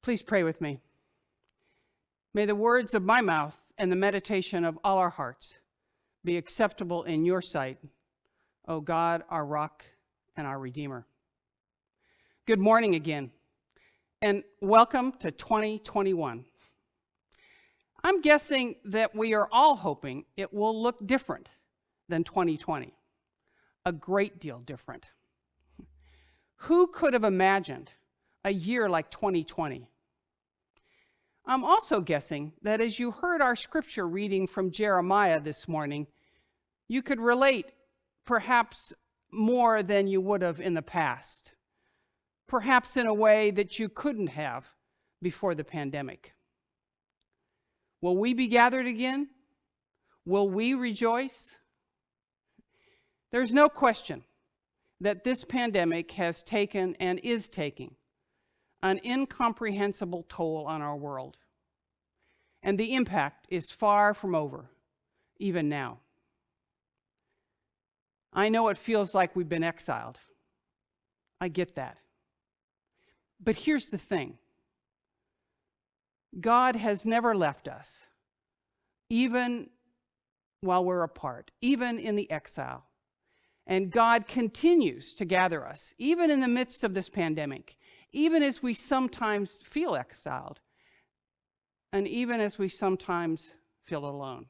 Please pray with me. May the words of my mouth and the meditation of all our hearts be acceptable in your sight, O God, our rock and our Redeemer. Good morning again, and welcome to 2021. I'm guessing that we are all hoping it will look different than 2020, a great deal different. Who could have imagined a year like 2020? I'm also guessing that as you heard our scripture reading from Jeremiah this morning, you could relate perhaps more than you would have in the past, perhaps in a way that you couldn't have before the pandemic. Will we be gathered again? Will we rejoice? There's no question that this pandemic has taken and is taking an incomprehensible toll on our world. And the impact is far from over, even now. I know it feels like we've been exiled. I get that. But here's the thing. God has never left us, even while we're apart, even in the exile. And God continues to gather us, even in the midst of this pandemic, even as we sometimes feel exiled, and even as we sometimes feel alone.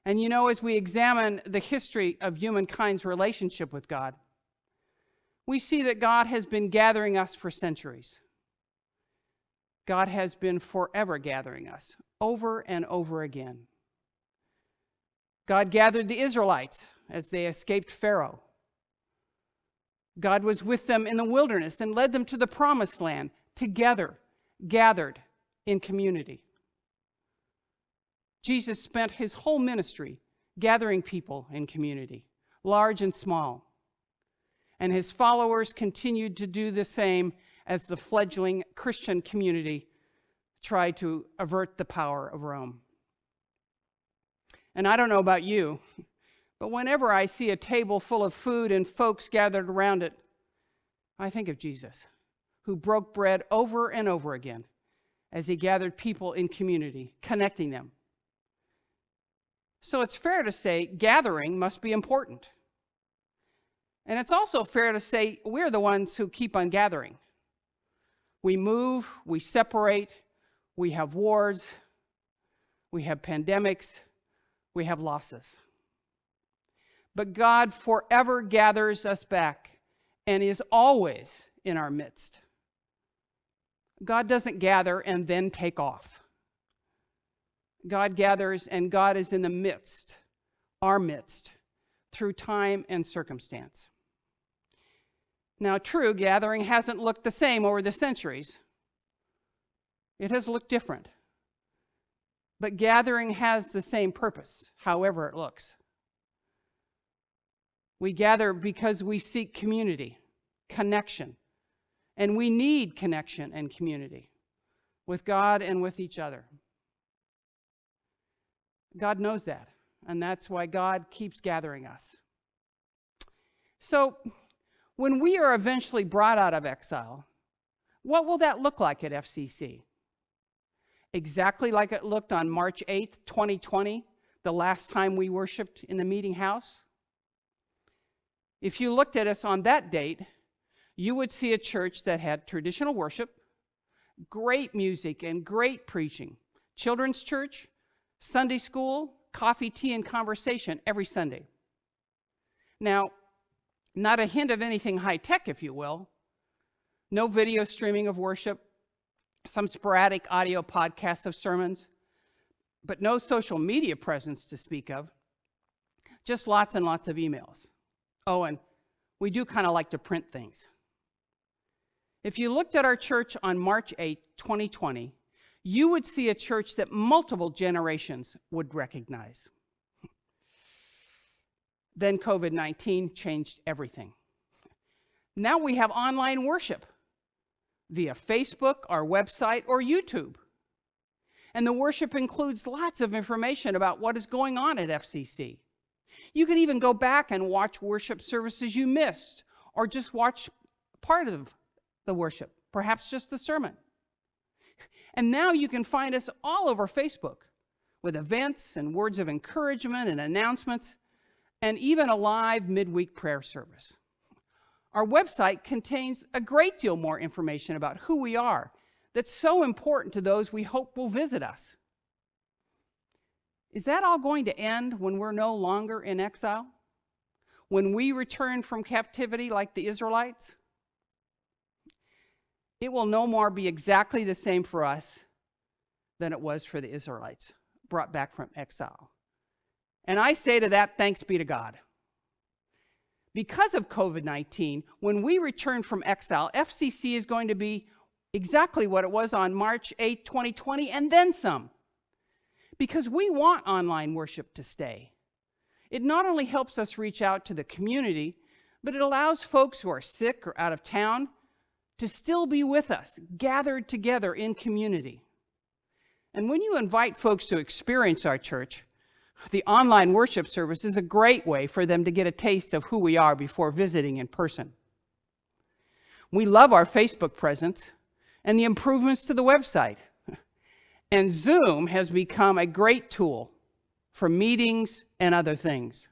And you know, as we examine the history of humankind's relationship with God, we see that God has been gathering us for centuries. God has been forever gathering us, over and over again. God gathered the Israelites as they escaped Pharaoh. God was with them in the wilderness and led them to the promised land, together, gathered in community. Jesus spent his whole ministry gathering people in community, large and small. And his followers continued to do the same as the fledgling Christian community tried to avert the power of Rome. And I don't know about you, but whenever I see a table full of food and folks gathered around it, I think of Jesus, who broke bread over and over again as he gathered people in community, connecting them. So it's fair to say gathering must be important. And it's also fair to say we're the ones who keep on gathering. We move, we separate, we have wars, we have pandemics, we have losses. But God forever gathers us back and is always in our midst. God doesn't gather and then take off. God gathers and God is in the midst, our midst, through time and circumstance. Now, true, gathering hasn't looked the same over the centuries. It has looked different. But gathering has the same purpose, however it looks. We gather because we seek community, connection, and we need connection and community with God and with each other. God knows that, and that's why God keeps gathering us. So, when we are eventually brought out of exile, what will that look like at FCC? Exactly like it looked on March 8th, 2020, the last time we worshiped in the meeting house? If you looked at us on that date, you would see a church that had traditional worship, great music and great preaching, children's church, Sunday school, coffee, tea, and conversation every Sunday. Now, not a hint of anything high-tech, if you will. No video streaming of worship, some sporadic audio podcasts of sermons, but no social media presence to speak of, just lots and lots of emails. Oh, and we do kind of like to print things. If you looked at our church on March 8, 2020, you would see a church that multiple generations would recognize. Then COVID-19 changed everything. Now we have online worship via Facebook, our website, or YouTube. And the worship includes lots of information about what is going on at FCC. You can even go back and watch worship services you missed, or just watch part of the worship perhaps just the sermon. And now you can find us all over Facebook with events and words of encouragement and announcements, and even a live midweek prayer service. Our website contains a great deal more information about who we are that's so important to those we hope will visit us. Is that all going to end when we're no longer in exile? When we return from captivity like the Israelites? It will no more be exactly the same for us than it was for the Israelites brought back from exile. And I say to that, thanks be to God. Because of COVID-19, when we return from exile, FCC is going to be exactly what it was on March 8, 2020, and then some. Because we want online worship to stay. It not only helps us reach out to the community, but it allows folks who are sick or out of town to still be with us, gathered together in community. And when you invite folks to experience our church, the online worship service is a great way for them to get a taste of who we are before visiting in person. We love our Facebook presence and the improvements to the website. And Zoom has become a great tool for meetings and other things.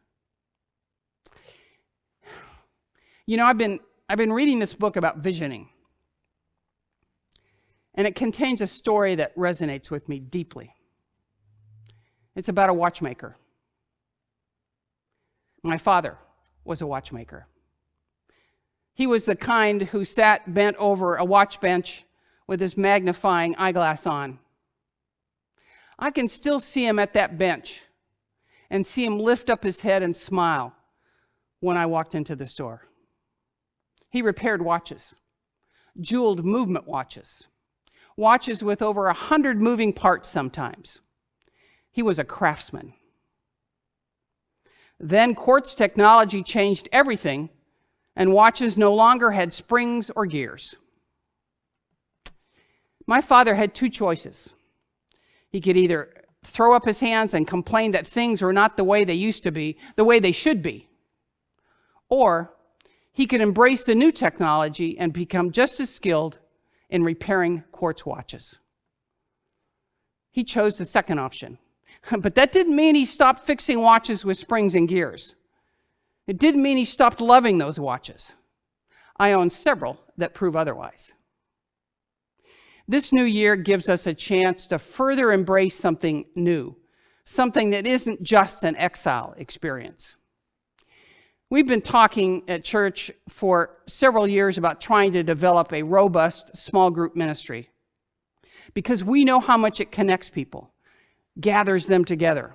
You know, I've been reading this book about visioning. And it contains a story that resonates with me deeply. It's about a watchmaker. My father was a watchmaker. He was the kind who sat bent over a watch bench with his magnifying eyeglass on. I can still see him at that bench and see him lift up his head and smile when I walked into the store. He repaired watches, jeweled movement watches, watches with over 100 moving parts sometimes. He was a craftsman. Then quartz technology changed everything, and watches no longer had springs or gears. My father had two choices. He could either throw up his hands and complain that things were not the way they used to be, the way they should be, or he could embrace the new technology and become just as skilled in repairing quartz watches. He chose the second option. But that didn't mean he stopped fixing watches with springs and gears. It didn't mean he stopped loving those watches. I own several that prove otherwise. This new year gives us a chance to further embrace something new, something that isn't just an exile experience. We've been talking at church for several years about trying to develop a robust small group ministry because we know how much it connects people, gathers them together.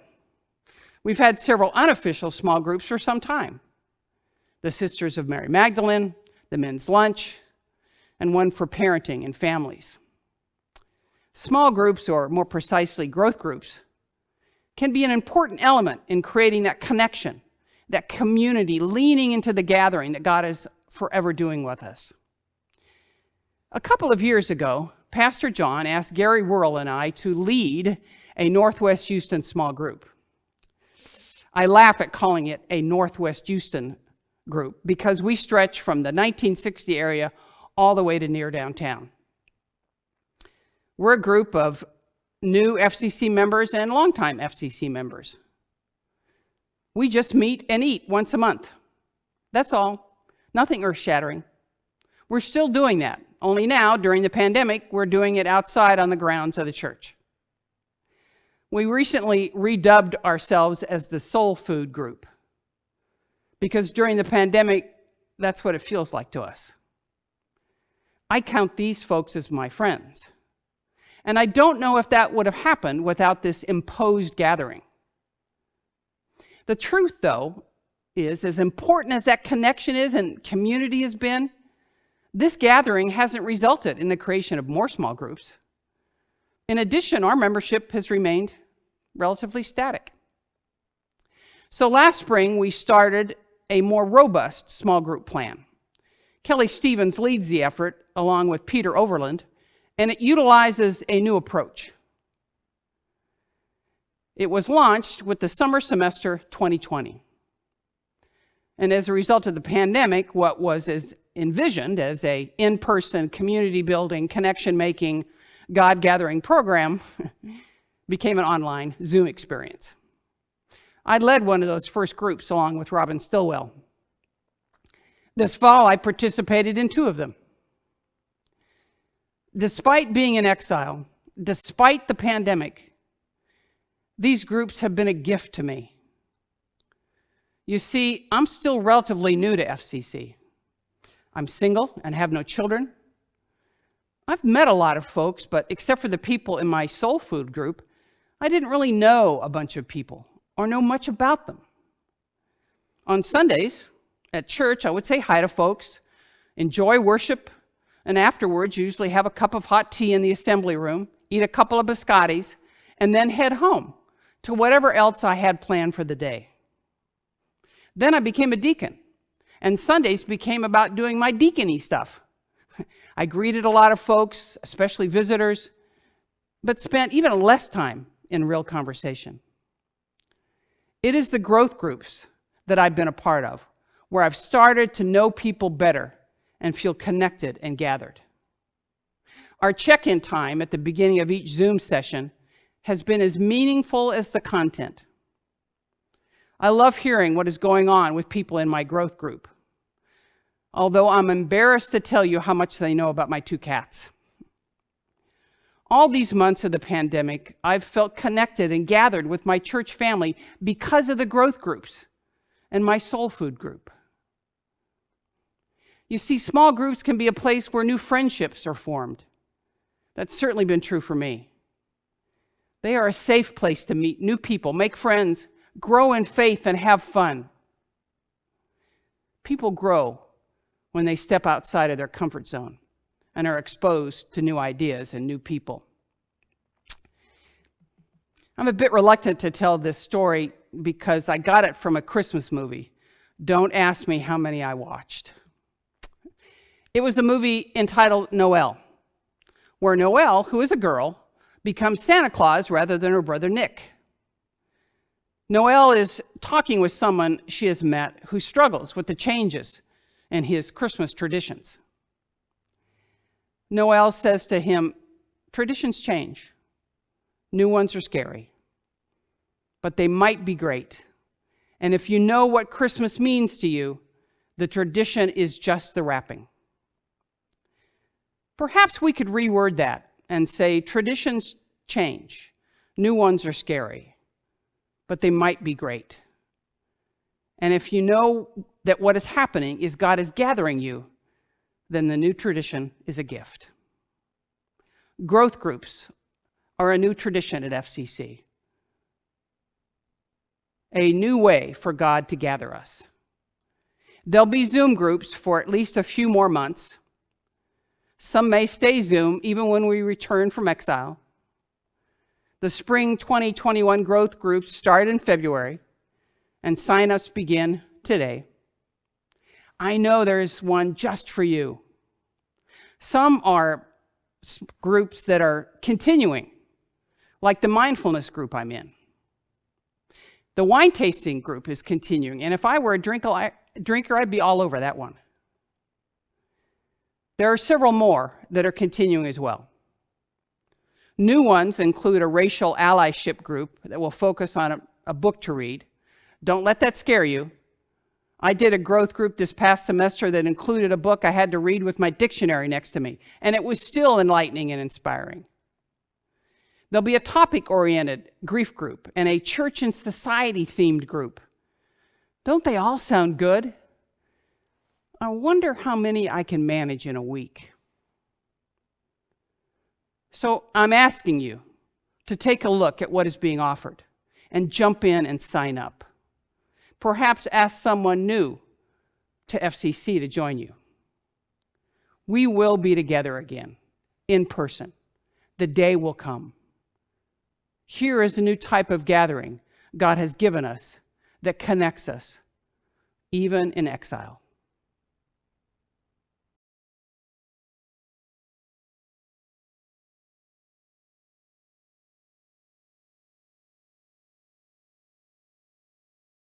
We've had several unofficial small groups for some time. The Sisters of Mary Magdalene, the Men's Lunch, and one for parenting and families. Small groups, or more precisely growth groups, can be an important element in creating that connection, that community, leaning into the gathering that God is forever doing with us. A couple of years ago, Pastor John asked Gary Worrell and I to lead a Northwest Houston small group. I laugh at calling it a Northwest Houston group because we stretch from the 1960 area all the way to near downtown. We're a group of new FCC members and longtime FCC members. We just meet and eat once a month. That's all. Nothing earth-shattering. We're still doing that. Only now, during the pandemic, we're doing it outside on the grounds of the church. We recently redubbed ourselves as the Soul Food Group because during the pandemic, that's what it feels like to us. I count these folks as my friends. And I don't know if that would have happened without this imposed gathering. The truth, though, is as important as that connection is and community has been, this gathering hasn't resulted in the creation of more small groups. In addition, our membership has remained relatively static. So last spring, we started a more robust small group plan. Kelly Stevens leads the effort along with Peter Overland, and it utilizes a new approach. It was launched with the summer semester 2020. And as a result of the pandemic, what was as envisioned as a in-person, community-building, connection-making, God-gathering program became an online Zoom experience. I led one of those first groups along with Robin Stillwell. This fall, I participated in 2 of them. Despite being in exile, despite the pandemic, these groups have been a gift to me. You see, I'm still relatively new to FCC. I'm single and have no children. I've met a lot of folks, but except for the people in my soul food group, I didn't really know a bunch of people or know much about them. On Sundays at church, I would say hi to folks, enjoy worship, and afterwards usually have a cup of hot tea in the assembly room, eat a couple of biscottis, and then head home to whatever else I had planned for the day. Then I became a deacon, and Sundays became about doing my deacony stuff. I greeted a lot of folks, especially visitors, but spent even less time in real conversation. It is the growth groups that I've been a part of, where I've started to know people better and feel connected and gathered. Our check-in time at the beginning of each Zoom session has been as meaningful as the content. I love hearing what is going on with people in my growth group, although I'm embarrassed to tell you how much they know about my 2 cats. All these months of the pandemic, I've felt connected and gathered with my church family because of the growth groups and my soul food group. You see, small groups can be a place where new friendships are formed. That's certainly been true for me. They are a safe place to meet new people, make friends, grow in faith, and have fun. People grow when they step outside of their comfort zone and are exposed to new ideas and new people. I'm a bit reluctant to tell this story because I got it from a Christmas movie. Don't ask me how many I watched. It was a movie entitled Noelle, where Noelle, who is a girl, becomes Santa Claus rather than her brother Nick. Noelle is talking with someone she has met who struggles with the changes in his Christmas traditions. Noelle says to him, "Traditions change. New ones are scary, but they might be great. And if you know what Christmas means to you, the tradition is just the wrapping." Perhaps we could reword that and say, traditions change. New ones are scary, but they might be great. And if you know that what is happening is God is gathering you, then the new tradition is a gift. Growth groups are a new tradition at FCC, a new way for God to gather us. There'll be Zoom groups for at least a few more months. Some may stay Zoom even when we return from exile. The spring 2021 growth groups start in February, and sign-ups begin today. I know there's one just for you. Some are groups that are continuing, like the mindfulness group I'm in. The wine tasting group is continuing, and if I were a drinker, I'd be all over that one. There are several more that are continuing as well. New ones include a racial allyship group that will focus on a book to read. Don't let that scare you. I did a growth group this past semester that included a book I had to read with my dictionary next to me, and it was still enlightening and inspiring. There'll be a topic-oriented grief group and a church and society-themed group. Don't they all sound good? I wonder how many I can manage in a week. So I'm asking you to take a look at what is being offered and jump in and sign up. Perhaps ask someone new to FCC to join you. We will be together again, in person. The day will come. Here is a new type of gathering God has given us that connects us, even in exile.